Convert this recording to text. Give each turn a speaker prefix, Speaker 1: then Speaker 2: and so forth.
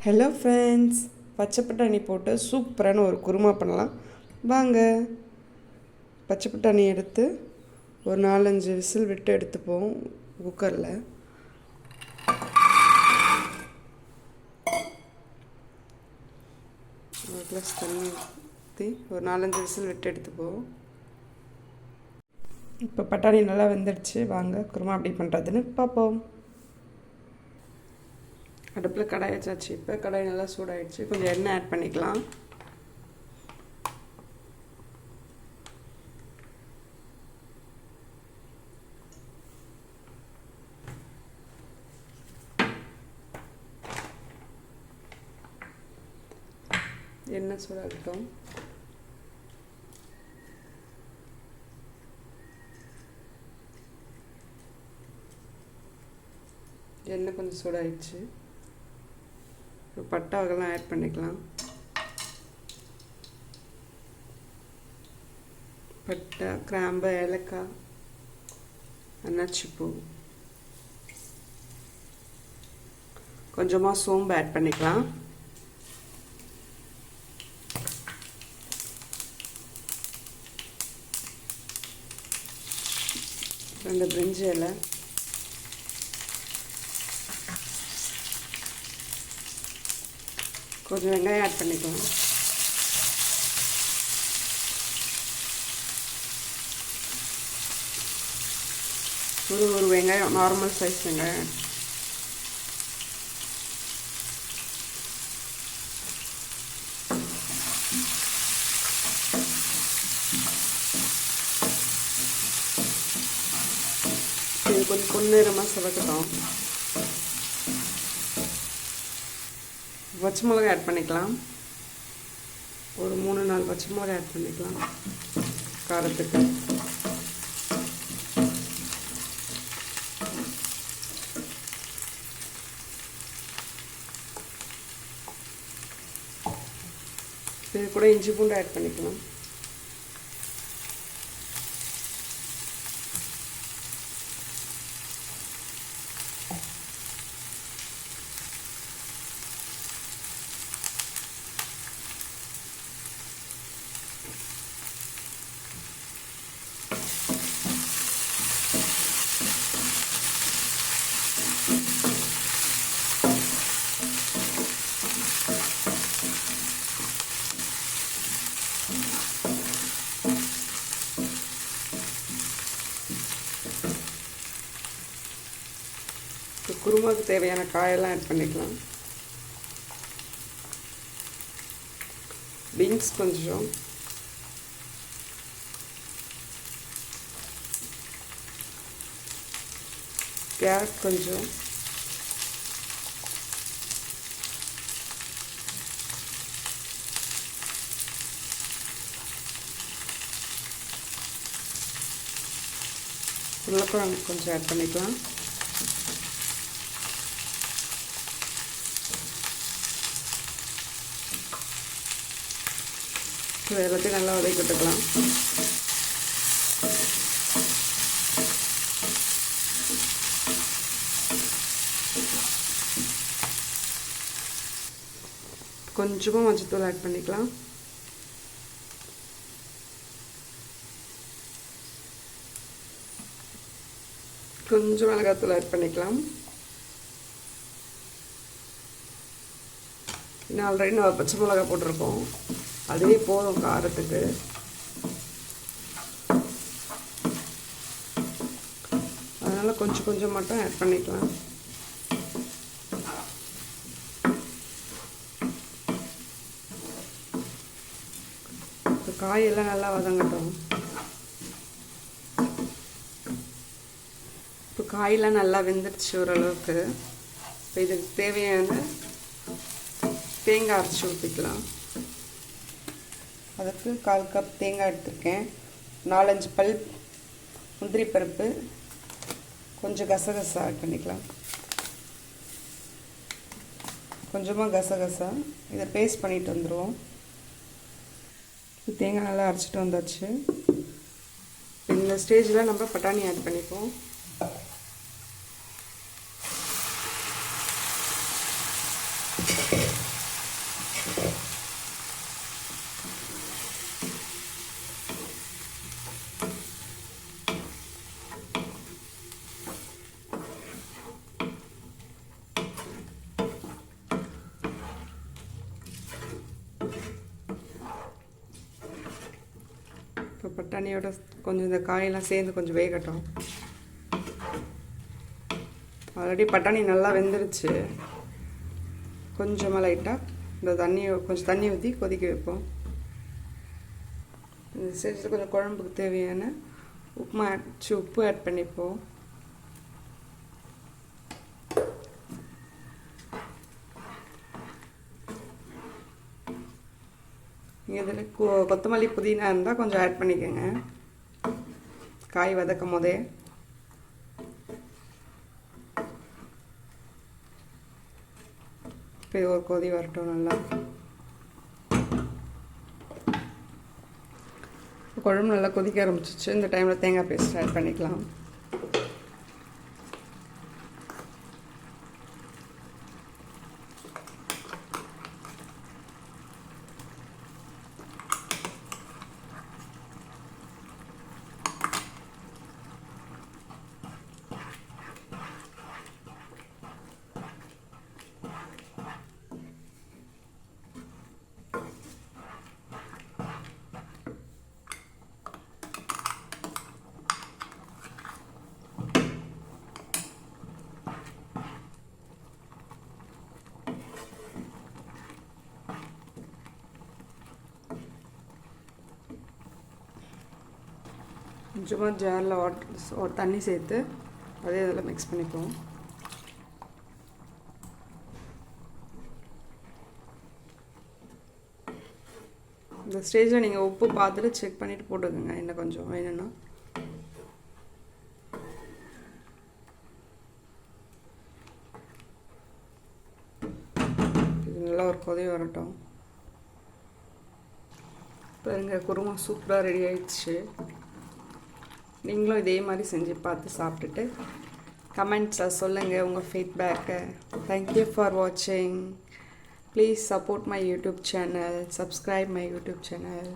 Speaker 1: Hello friends, பச்சை பட்டாணி போட்டு சூப்பரான ஒரு குருமா பண்ணலாம் வாங்க. பச்சை பட்டாணி எடுத்து ஒரு 4-5 விசில் விட்டு எடுத்துப்போம் குக்கரில். ஒரு கிளாஸ் தண்ணி ஊற்றி ஒரு 4-5 விசில் விட்டு எடுத்துப்போம். இப்போ பட்டாணி நல்லா வெந்துடுச்சு. வாங்க குருமா எப்படி பண்ணுறதுன்னு பார்ப்போம். அடுப்பில் கடாய் வச்சாச்சு. இப்போ கடாய் நல்லா சூடாகிடுச்சு. கொஞ்சம் எண்ணெய் ஆட் பண்ணிக்கலாம். எண்ணெய் சூடாகட்டும். எண்ணெய் கொஞ்சம் சூடாகிடுச்சு. பட்டை வகைலாம் ஆட் பண்ணிக்கலாம். பட்டை, கிராம்பு, ஏலக்காய், அன்னாச்சிப்பூ, கொஞ்சமாக சோம்பு ஆட் பண்ணிக்கலாம். ரெண்டு பிரிஞ்சி இலை, கொஞ்சம் வெங்காயம் ஆட் பண்ணிக்கலாம். ஒரு வெங்காயம், நார்மல் சைஸ் வெங்காயம். இது கொஞ்சம் பொன்னிறமாக செவக்கட்டும். பச்சை மிளகாய் ஆட் பண்ணிக்கலாம். ஒரு 3-4 பச்சை மிளகாய் ஆட் பண்ணிக்கலாம் காரத்துக்கு. இது கூட இஞ்சி பூண்டு ஆட் பண்ணிக்கலாம். குருமாவுக்கு தேவையான காயெல்லாம் ஆட் பண்ணிக்கலாம். பீன்ஸ் கொஞ்சம், கேரட் கொஞ்சம், உருளைக்கிழங்கு கொஞ்சம் ஆட் பண்ணிக்கலாம். எல்லாத்தையும் நல்லா வதக்கிட்டுக்கலாம். கொஞ்சமாக மஞ்சத்தூள் ஆட் பண்ணிக்கலாம். கொஞ்சம் மிளகாத்தூள் ஆட் பண்ணிக்கலாம். இன்னும் ஆல்ரெடி நம்ம பச்சை மிளகா போட்டிருக்கோம், அதுவே போதும் காரத்துக்கு. அதனால் கொஞ்சம் கொஞ்சம் மட்டும் ஆட் பண்ணிக்கலாம். இப்போ காயெல்லாம் நல்லா வதங்கட்டும். இப்போ காயெல்லாம் நல்லா வெந்துடுச்சு ஓரளவுக்கு. இப்போ இதுக்கு தேவையான தேங்காய் அரைச்சி ஊற்றிக்கலாம். அதுக்கு 1/4 கப் தேங்காய் எடுத்துருக்கேன். 4-5 பல் முந்திரி பருப்பு, கொஞ்சம் கசகசா ஆட் பண்ணிக்கலாம். கொஞ்சமாக கசகசா. இதை பேஸ்ட் பண்ணிட்டு வந்துடுவோம். தேங்காய் நல்லா அரைச்சிட்டு வந்தாச்சு. இந்த ஸ்டேஜில் நம்ம பட்டாணி ஆட் பண்ணிப்போம். தண்ணியோட கொஞ்சம் இந்த காயெல்லாம் சேர்ந்து கொஞ்சம் வேகட்டும். ஆல்ரெடி பட்டாணி நல்லா வெந்துருச்சு. கொஞ்சமாக லைட்டாக இந்த கொஞ்சம் தண்ணி ஊற்றி கொதிக்க வைப்போம். இந்த ஸ்டேஜில் கொஞ்சம் குழம்புக்கு தேவையான உப்பு ஆட் பண்ணிப்போம். இதில் கொத்தமல்லி புதினா இருந்தால் கொஞ்சம் ஆட் பண்ணிக்கோங்க காய் வதக்கும் போதே. இப்போ இது ஒரு கொதி வரட்டும் நல்லா. குழம்பு நல்லா கொதிக்க ஆரம்பிச்சிச்சு. இந்த டைமில் தேங்காய் பேஸ்ட் ஆட் பண்ணிக்கலாம். கொஞ்சமாக ஜாரில் தண்ணி சேர்த்து அதே இதில் மிக்ஸ் பண்ணிக்குவோம். இந்த ஸ்டேஜில் நீங்கள் உப்பு பார்த்துட்டு செக் பண்ணிவிட்டு போட்டுக்கோங்க இன்னும் கொஞ்சம் வேணும்னா. இது நல்லா ஒரு கொதி வரட்டும். பாருங்க குருமா சூப்பராக ரெடி ஆயிடுச்சு. நீங்களும் இதே மாதிரி செஞ்சு பார்த்து சாப்பிட்டுட்டு கமெண்ட்ஸில் சொல்லுங்கள் உங்கள் ஃபீட்பேக்கை. தேங்க்யூ ஃபார் வாட்சிங். Please support my YouTube channel. Subscribe my YouTube channel.